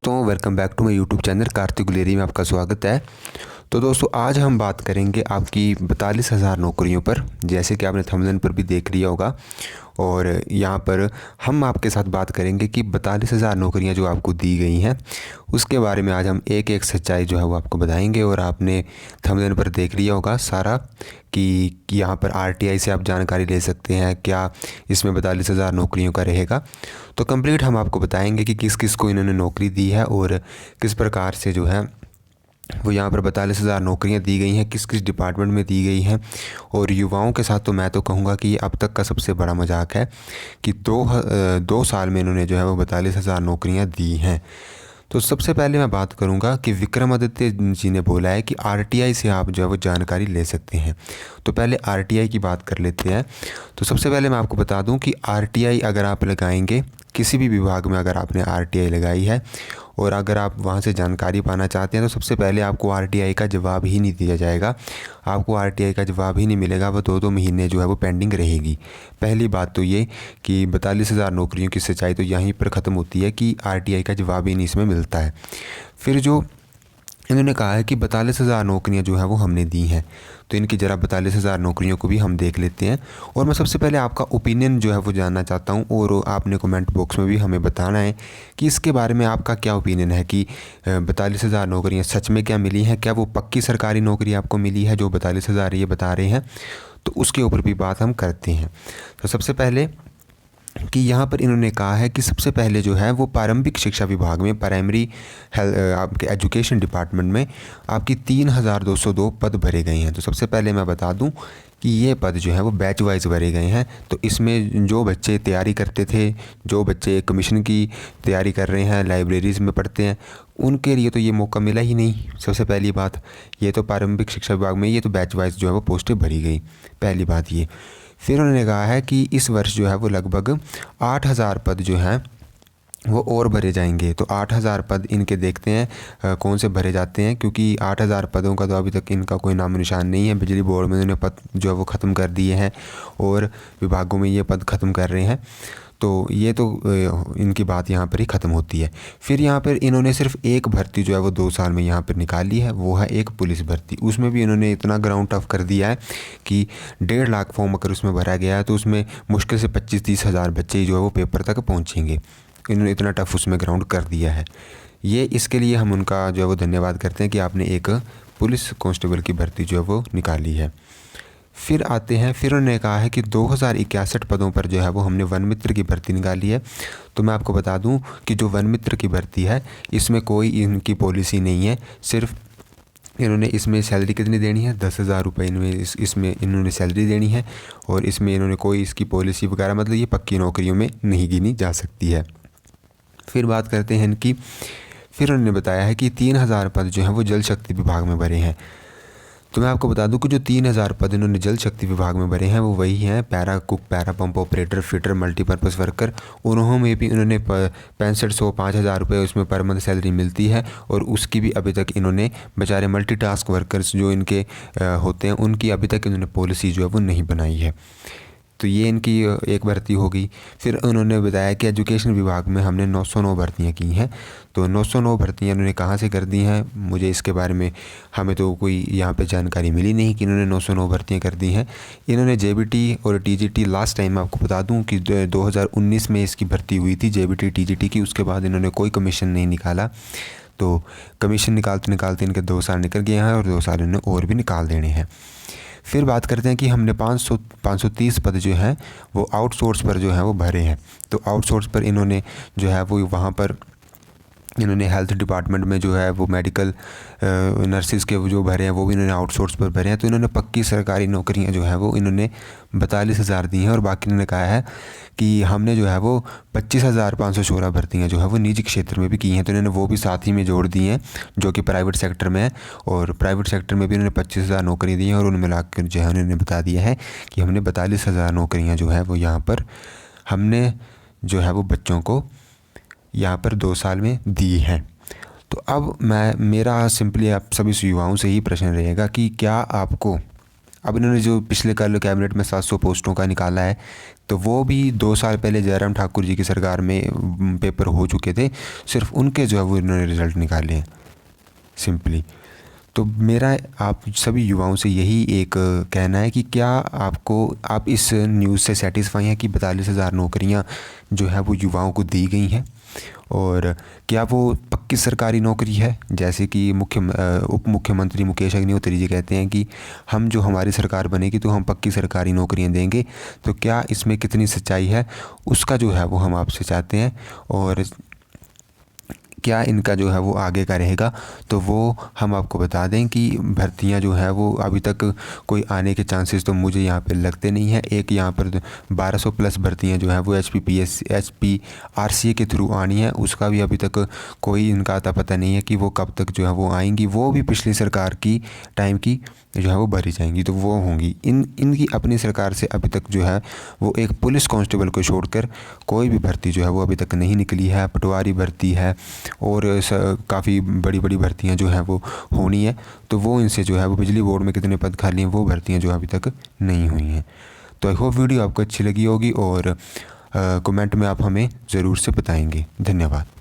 दोस्तों welcome back to my YouTube channel Kartik Guleri में आपका स्वागत है। तो दोस्तों आज हम बात करेंगे आपकी 42,000 नौकरियों पर, जैसे कि आपने थंबनेल पर भी देख लिया होगा। और यहाँ पर हम आपके साथ बात करेंगे कि 42,000 नौकरियाँ जो आपको दी गई हैं उसके बारे में आज हम एक एक सच्चाई जो है वो आपको बताएंगे। और आपने थंबनेल पर देख लिया होगा सारा कि यहाँ पर आरटीआई से आप जानकारी ले सकते हैं, क्या इसमें 42,000 नौकरियों का रहेगा। तो कंप्लीट हम आपको बताएंगे कि किस किस को इन्होंने नौकरी दी है और किस प्रकार से जो है वो यहाँ पर 42,000 नौकरियाँ दी गई हैं, किस किस डिपार्टमेंट में दी गई हैं। और युवाओं के साथ तो मैं तो कहूँगा कि ये अब तक का सबसे बड़ा मजाक है कि दो साल में इन्होंने जो है वो 42,000 नौकरियाँ दी हैं। तो सबसे पहले मैं बात करूंगा कि विक्रमादित्य जी ने बोला है कि आरटीआई से आप जो है वो जानकारी ले सकते हैं। तो पहले आरटीआई की बात कर लेते हैं। तो सबसे पहले मैं आपको बता दूं कि आरटीआई अगर आप लगाएंगे, किसी भी विभाग में अगर आपने आरटीआई लगाई है और अगर आप वहां से जानकारी पाना चाहते हैं तो सबसे पहले आपको आरटीआई का जवाब ही नहीं दिया जाएगा, आपको आरटीआई का जवाब ही नहीं मिलेगा। वो 2-2 महीने जो है वो पेंडिंग रहेगी। पहली बात तो ये कि 42,000 नौकरियों की सच्चाई तो यहीं पर ख़त्म होती है कि आरटीआई का जवाब ही नहीं इसमें मिलता है। फिर जो इन्होंने कहा है कि 42,000 नौकरियाँ जो है वो हमने दी हैं, तो इनकी ज़रा 42,000 नौकरियों को भी हम देख लेते हैं। और मैं सबसे पहले आपका ओपिनियन जो है वो जानना चाहता हूँ और आपने कमेंट बॉक्स में भी हमें बताना है कि इसके बारे में आपका क्या ओपिनियन है कि 42,000 नौकरियाँ सच में क्या मिली हैं, क्या वो पक्की सरकारी नौकरी आपको मिली है जो 42,000 ये बता रहे हैं। तो उसके ऊपर भी बात हम करते हैं। तो सबसे पहले कि यहाँ पर इन्होंने कहा है कि सबसे पहले जो है वो प्रारंभिक शिक्षा विभाग में, प्राइमरी आपके एजुकेशन डिपार्टमेंट में आपकी 3,202 पद भरे गए हैं। तो सबसे पहले मैं बता दूं कि ये पद जो है वो बैच वाइज भरे गए हैं। तो इसमें जो बच्चे तैयारी करते थे, जो बच्चे कमीशन की तैयारी कर रहे हैं, लाइब्रेरीज़ में पढ़ते हैं, उनके लिए तो ये मौका मिला ही नहीं। सबसे पहली बात ये तो प्रारंभिक शिक्षा विभाग में ये तो बैच वाइज जो है वो पोस्टें भरी गई, पहली बात ये। फिर उन्होंने कहा है कि इस वर्ष जो है वो लगभग 8,000 पद जो हैं वो और भरे जाएंगे। तो 8,000 पद इनके देखते हैं कौन से भरे जाते हैं, क्योंकि 8,000 पदों का तो अभी तक इनका कोई नामो निशान नहीं है। बिजली बोर्ड में इन्होंने पद जो है वो ख़त्म कर दिए हैं और विभागों में ये पद ख़त्म कर रहे हैं। तो ये तो इनकी बात यहाँ पर ही ख़त्म होती है। फिर यहाँ पर इन्होंने सिर्फ एक भर्ती जो है वो 2 साल में यहाँ पर निकाली है, वो है एक पुलिस भर्ती। उसमें भी इन्होंने इतना ग्राउंड टफ कर दिया है कि 1.5 लाख फॉर्म अगर उसमें भरा गया है तो उसमें मुश्किल से 25-30 हज़ार बच्चे जो है वो पेपर तक पहुँचेंगे। इन्होंने इतना टफ उसमें ग्राउंड कर दिया है। ये इसके लिए हम उनका जो है वो धन्यवाद करते हैं कि आपने एक पुलिस कांस्टेबल की भर्ती जो है वो निकाली है। फिर आते हैं, फिर उन्होंने कहा है कि 2,061 पदों पर जो है वो हमने वन मित्र की भर्ती निकाली है। तो मैं आपको बता दूं कि जो वन मित्र की भर्ती है इसमें कोई इनकी पॉलिसी नहीं है। सिर्फ इन्होंने इसमें सैलरी कितनी देनी है, 10,000 रुपये इसमें इन्होंने सैलरी देनी है। और इसमें इन्होंने कोई इसकी पॉलिसी वगैरह, मतलब ये पक्की नौकरियों में नहीं गिनी जा सकती है। फिर बात करते हैं इनकी। फिर उन्होंने बताया है कि 3,000 पद जो हैं वो जल शक्ति विभाग में भरे हैं। तो मैं आपको बता दूं कि जो 3,000 पद इन्होंने जल शक्ति विभाग में भरे हैं वो वही हैं para cook, para pump operator, fitter, multipurpose worker. उन्होंने भी इन्होंने 6500 5,000 रुपये उसमें पर मंथ सैलरी मिलती है। और उसकी भी अभी तक इन्होंने बेचारे मल्टीटास्क वर्कर्स जो इनके होते हैं उनकी अभी तक इन्होंने पॉलिसी जो है वो नहीं बनाई है। तो ये इनकी एक भर्ती होगी। फिर उन्होंने बताया कि एजुकेशन विभाग में हमने 909 भर्तियाँ की हैं। तो 909 भर्तियाँ इन्होंने कहाँ से कर दी हैं, मुझे इसके बारे में हमें तो कोई यहाँ पे जानकारी मिली नहीं कि इन्होंने 909 भर्तियाँ कर दी हैं। इन्होंने जेबीटी और टीजीटी, लास्ट टाइम आपको बता दूँ कि 2019 में इसकी भर्ती हुई थी जेबीटी टीजीटी की। उसके बाद इन्होंने कोई कमीशन नहीं निकाला। तो कमीशन निकालते निकालते इनके 2 साल निकल गए हैं और 2 साल इन्हें और भी निकाल देने हैं। फिर बात करते हैं कि हमने 530 पद जो हैं वो आउटसोर्स पर जो है वो भरे हैं। तो आउटसोर्स पर इन्होंने जो है वो वहाँ पर इन्होंने हेल्थ डिपार्टमेंट में जो है वो मेडिकल नर्सिस के जो भरे हैं वो भी इन्होंने आउटसोर्स पर भरे हैं। तो इन्होंने पक्की सरकारी नौकरियां जो है वो इन्होंने 42,000 दी हैं। और बाकी इन्होंने कहा है कि हमने जो है वो 25,516 भर्तियाँ जो है वो निजी क्षेत्र में भी की हैं। तो इन्होंने वो भी साथ ही में जोड़ दी हैं जो कि प्राइवेट सेक्टर में है। और प्राइवेट सेक्टर में भी इन्होंने 25,000 नौकरी दी हैं और उनमें मिलाकर जो है उन्होंने बता दिया है कि हमने 42,000 नौकरियाँ जो है वो यहाँ पर हमने जो है वो बच्चों को यहाँ पर 2 साल में दी हैं। तो अब मेरा सिंपली आप सभी युवाओं से ही प्रश्न रहेगा कि क्या आपको अब इन्होंने जो पिछले कल कैबिनेट में 700 पोस्टों का निकाला है, तो वो भी 2 साल पहले जयराम ठाकुर जी की सरकार में पेपर हो चुके थे, सिर्फ उनके जो है वो इन्होंने रिज़ल्ट निकाले हैं सिंपली। तो मेरा आप सभी युवाओं से यही एक कहना है कि क्या आप इस न्यूज़ से सेटिस्फाई हैं कि 42,000 नौकरियां जो है वो युवाओं को दी गई हैं, और क्या वो पक्की सरकारी नौकरी है, जैसे कि उप मुख्यमंत्री मुकेश अग्निहोत्री जी कहते हैं कि हमारी सरकार बनेगी तो हम पक्की सरकारी नौकरियां देंगे। तो क्या इसमें कितनी सच्चाई है, उसका जो है वो हम आपसे चाहते हैं, और क्या इनका जो है वो आगे का रहेगा। तो वो हम आपको बता दें कि भर्तियां जो है वो अभी तक कोई आने के चांसेस तो मुझे यहाँ पे लगते नहीं है। एक यहाँ पर 1200 प्लस भर्तियां जो है वो HPRCA के थ्रू आनी है, उसका भी अभी तक कोई इनका आता पता नहीं है कि वो कब तक जो है वो आएंगी। वो भी पिछली सरकार की टाइम की जो है वो भरी जाएंगी, तो वो होंगी। इनकी अपनी सरकार से अभी तक जो है वो एक पुलिस कांस्टेबल को छोड़कर कोई भी भर्ती जो है वो अभी तक नहीं निकली है। पटवारी भर्ती है और काफ़ी बड़ी बड़ी भर्तियां जो है वो होनी है, तो वो इनसे जो है वो बिजली बोर्ड में कितने पद खाली हैं वो भर्तियां जो अभी तक नहीं हुई हैं। तो आई होप वीडियो आपको अच्छी लगी होगी, और कमेंट में आप हमें ज़रूर से बताएंगे। धन्यवाद।